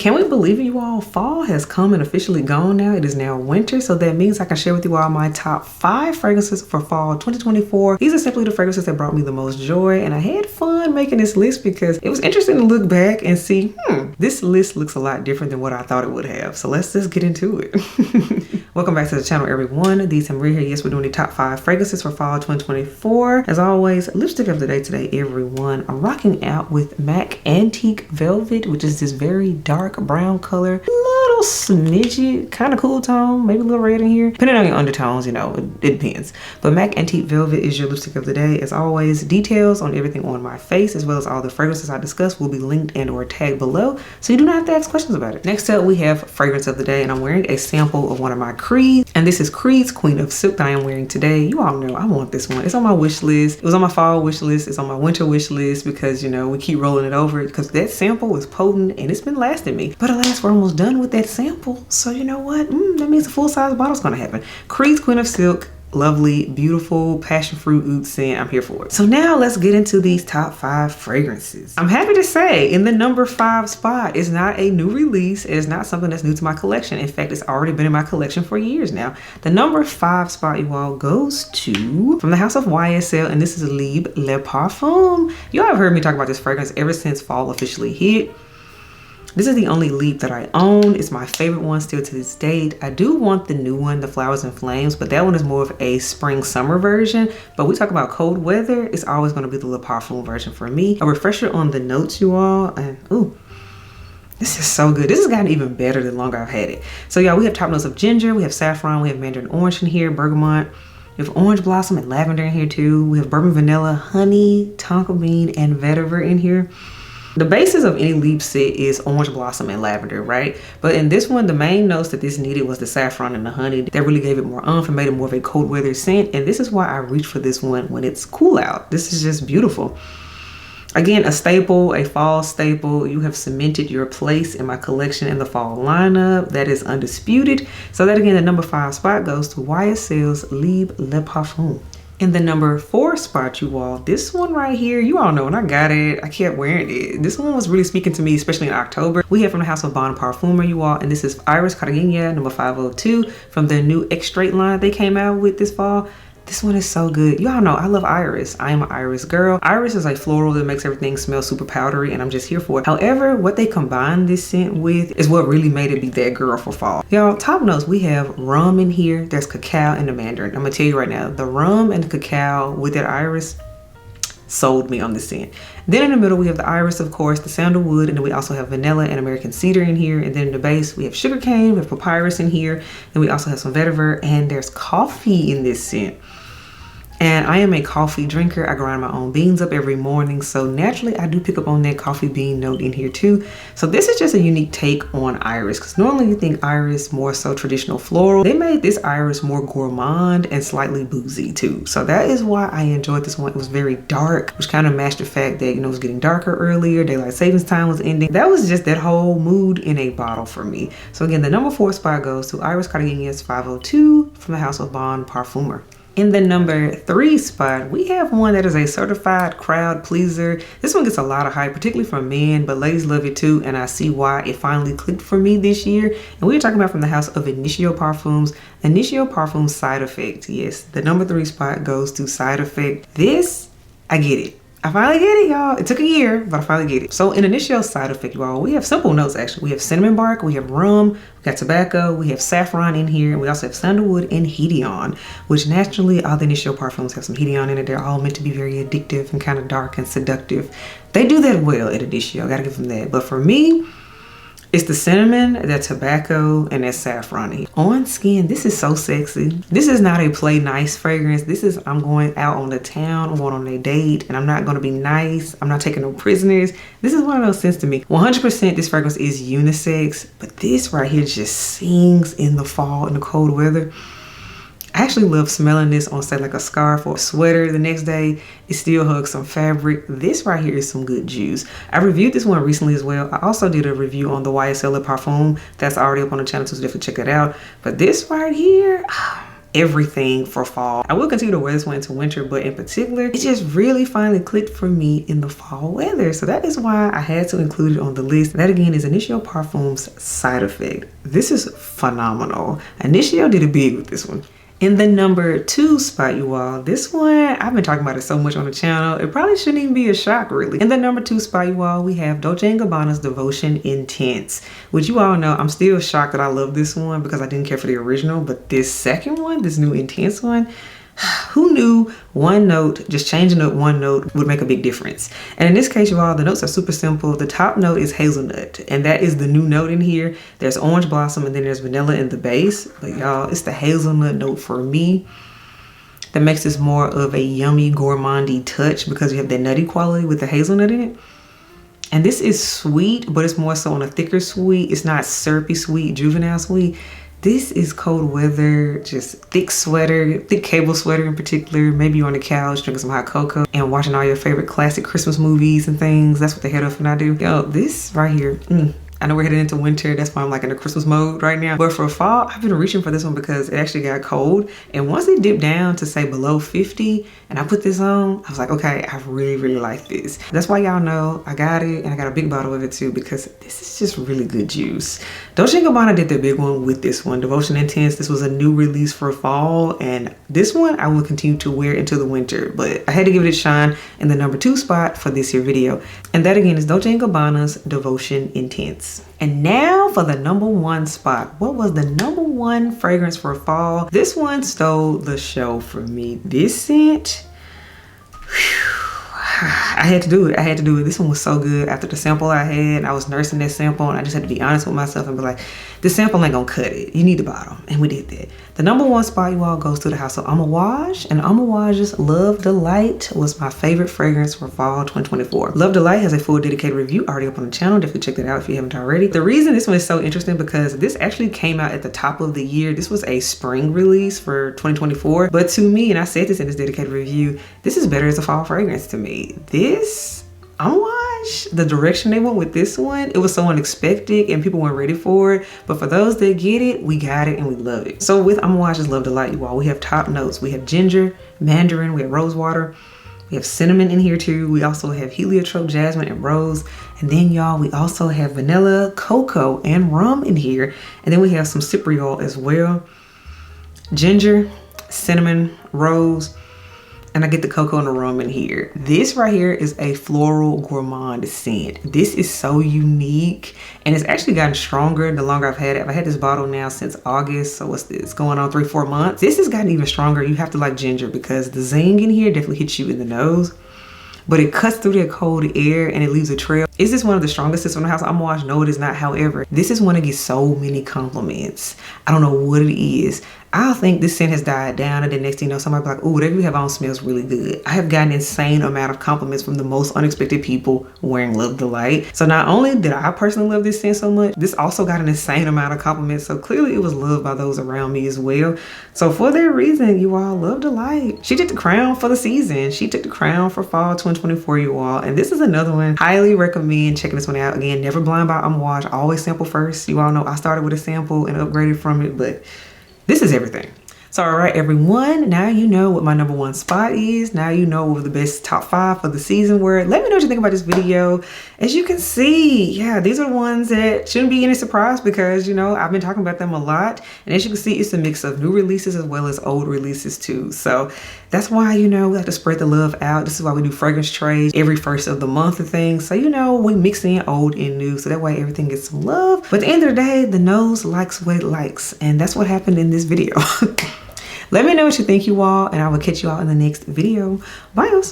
Can we believe it, you all? Fall has come and officially gone now. It is now winter, so that means I can share with you all my top 5 fragrances for fall 2024. These are simply the fragrances that brought me the most joy, and I had fun making this list because it was interesting to look back and see, this list looks a lot different than what I thought it would have. So let's just get into it. Welcome back to the channel, everyone. Dee Marie here. Yes, we're doing the top 5 fragrances for fall 2024. As always, lipstick of the day today, everyone. I'm rocking out with MAC Antique Velvet, which is this very dark brown color, a little smidgy, kind of cool tone, maybe a little red in here, depending on your undertones, you know, it depends. But MAC Antique Velvet is your lipstick of the day. As always, details on everything on my face as well as all the fragrances I discuss will be linked and or tagged below, so you do not have to ask questions about it. Next up, we have fragrance of the day, and I'm wearing a sample of one of my Creeds, and this is Creed's Queen of Silk that I am wearing today. You all know I want this one. It's on my wish list. It was on my fall wish list. It's on my winter wish list because, you know, we keep rolling it over because that sample is potent and it's been lasting me. But alas, we're almost done with that sample. So you know what? That means a full-size bottle's gonna happen. Creed's Queen of Silk. Lovely, beautiful passion fruit oud scent. I'm here for it. So now let's get into these top 5 fragrances. I'm happy to say in the number 5 spot is not a new release. It is not something that's new to my collection. In fact, it's already been in my collection for years now. The number 5 spot, you all, goes to from the house of YSL, and this is Libre Le Parfum. Y'all have heard me talk about this fragrance ever since fall officially hit. This is the only Libre that I own. It's my favorite one still to this date. I do want the new one, the Flowers and Flames, but that one is more of a spring summer version. But we talk about cold weather, it's always gonna be the Le Parfum version for me. A refresher on the notes, you all, and ooh, this is so good. This has gotten even better the longer I've had it. So y'all, we have top notes of ginger, we have saffron, we have mandarin orange in here, bergamot, we have orange blossom and lavender in here too. We have bourbon vanilla, honey, tonka bean, and vetiver in here. The basis of any Libre set is orange blossom and lavender, right? But in this one, the main notes that this needed was the saffron and the honey. That really gave it more oomph and made it more of a cold weather scent. And this is why I reach for this one when it's cool out. This is just beautiful. Again, a staple, a fall staple. You have cemented your place in my collection in the fall lineup. That is undisputed. So that again, the number 5 spot goes to YSL's Libre Le Parfum. In the number 4 spot, you all, this one right here, you all know when I got it, I kept wearing it. This one was really speaking to me, especially in October. We have from the house of Parfumer, you all, and this is Iris Cartagena number 502 from their new X Straight line they came out with this fall. This one is so good. Y'all know I love Iris. I am an Iris girl. Iris is a floral that makes everything smell super powdery, and I'm just here for it. However, what they combined this scent with is what really made it be that girl for fall. Y'all, top notes, we have rum in here. There's cacao and the mandarin. I'm gonna tell you right now, the rum and the cacao with that Iris sold me on this scent. Then in the middle, we have the iris, of course, the sandalwood, and then we also have vanilla and American cedar in here. And then in the base, we have sugarcane, we have papyrus in here. Then we also have some vetiver, and there's coffee in this scent. And I am a coffee drinker. I grind my own beans up every morning. So naturally, I do pick up on that coffee bean note in here too. So this is just a unique take on iris, because normally you think iris more so traditional floral. They made this iris more gourmand and slightly boozy too. So that is why I enjoyed this one. It was very dark, which kind of matched the fact that, you know, it was getting darker earlier. Daylight savings time was ending. That was just that whole mood in a bottle for me. So again, the number 4 spot goes to Iris Cartagena's 502 from the house of Parfumer. In the number 3 spot, we have one that is a certified crowd pleaser. This one gets a lot of hype, particularly from men, but ladies love it too, and I see why it finally clicked for me this year. And we're talking about from the house of Initio Parfums, Initio Parfums Side Effect. Yes, the number 3 spot goes to Side Effect. This, I get it. I finally get it, y'all. It took a year, but I finally get it. So in Initio Side Effect, y'all, we have simple notes actually. We have cinnamon bark, we have rum, we got tobacco, we have saffron in here, and we also have sandalwood and hedion, which naturally all the Initio Parfums have some hedion in it. They're all meant to be very addictive and kind of dark and seductive. They do that well at Initio, gotta give them that. But for me, it's the cinnamon, the tobacco, and that saffron. On skin, this is so sexy. This is not a play nice fragrance. This is, I'm going out on the town, I'm going on a date, and I'm not gonna be nice. I'm not taking no prisoners. This is one of those scents to me. 100% this fragrance is unisex, but this right here just sings in the fall, in the cold weather. I actually love smelling this on, say, like a scarf or a sweater the next day. It still hugs some fabric. This right here is some good juice. I reviewed this one recently as well. I also did a review on the YSL Le Parfum. That's already up on the channel, so definitely check it out. But this right here, everything for fall. I will continue to wear this one into winter, but in particular, it just really finally clicked for me in the fall weather. So that is why I had to include it on the list. That again is Initio Parfum's Side Effect. This is phenomenal. Initio did it big with this one. In the number 2 spot, you all, this one, I've been talking about it so much on the channel, it probably shouldn't even be a shock, really. In the number 2 spot, you all, we have Dolce & Gabbana's Devotion Intense, which you all know, I'm still shocked that I love this one because I didn't care for the original, but this second one, this new Intense one, who knew one note, just changing up one note would make a big difference? And in this case, you all, the notes are super simple. The top note is hazelnut, and that is the new note in here. There's orange blossom, and then there's vanilla in the base. But y'all, it's the hazelnut note for me that makes this more of a yummy, gourmandy touch because you have that nutty quality with the hazelnut in it. And this is sweet, but it's more so on a thicker sweet. It's not syrupy sweet, juvenile sweet. This is cold weather, just thick sweater, thick cable sweater in particular. Maybe you're on the couch drinking some hot cocoa and watching all your favorite classic Christmas movies and things. That's what the head up and I do. Yo, this right here, I know we're heading into winter. That's why I'm like in a Christmas mode right now. But for fall, I've been reaching for this one because it actually got cold. And once it dipped down to say below 50 and I put this on, I was like, okay, I really, really like this. That's why y'all know I got it, and I got a big bottle of it too because this is just really good juice. Dolce & Gabbana did their big one with this one, Devotion Intense. This was a new release for fall, and this one I will continue to wear into the winter, but I had to give it a shine in the number 2 spot for this here video. And that again is Dolce & Gabbana's Devotion Intense. And now for the number 1 spot. What was the number 1 fragrance for fall? This one stole the show for me. This scent, I had to do it. I had to do it. This one was so good. After the sample I had, I was nursing that sample, and I just had to be honest with myself and be like, this sample ain't gonna cut it. You need the bottle. And we did that. The number 1 spot, you all, goes to the house of Amouage, and Amouage's Love Delight was my favorite fragrance for fall 2024. Love Delight has a full dedicated review already up on the channel. Definitely check that out if you haven't already. The reason this one is so interesting because this actually came out at the top of the year. This was a spring release for 2024, but to me, and I said this in this dedicated review, this is better as a fall fragrance to me. This Amouage, the direction they went with this one, it was so unexpected and people weren't ready for it. But for those that get it, we got it and we love it. So with Amouage's Love Delight, you all, we have top notes. We have ginger, mandarin, we have rose water, we have cinnamon in here too. We also have heliotrope, jasmine, and rose. And then y'all, we also have vanilla, cocoa, and rum in here. And then we have some cypriol as well. Ginger, cinnamon, rose, and I get the cocoa and the rum in here. This right here is a floral gourmand scent. This is so unique, and it's actually gotten stronger the longer I've had it. I've had this bottle now since August, so what's this, going on 3-4 months. This has gotten even stronger. You have to like ginger because the zing in here definitely hits you in the nose, but it cuts through that cold air and it leaves a trail. Is this one of the strongest scents from the house of Amouage? No, it is not. However, this is one that gets so many compliments. I don't know what it is. I think this scent has died down, and then next thing you know, somebody be like, oh, whatever you have on smells really good. I have gotten an insane amount of compliments from the most unexpected people wearing Love Delight. So not only did I personally love this scent so much, this also got an insane amount of compliments. So clearly it was loved by those around me as well. So for that reason, you all, Love Delight, she took the crown for the season. She took the crown for fall 2024, you all. And this is another one. Highly recommend checking this one out. Again, never blind by Amouage. Always sample first. You all know I started with a sample and upgraded from it, but this is everything. So all right, everyone, now you know what my number 1 spot is. Now you know what the best top 5 for the season were. Let me know what you think about this video. As you can see, yeah, these are ones that shouldn't be any surprise because, you know, I've been talking about them a lot. And as you can see, it's a mix of new releases as well as old releases too. So that's why, you know, we have to spread the love out. This is why we do fragrance trades every first of the month and things. So, you know, we mix in old and new. So that way everything gets some love. But at the end of the day, the nose likes what it likes. And that's what happened in this video. Let me know what you think, you all, and I will catch you all in the next video. Bye.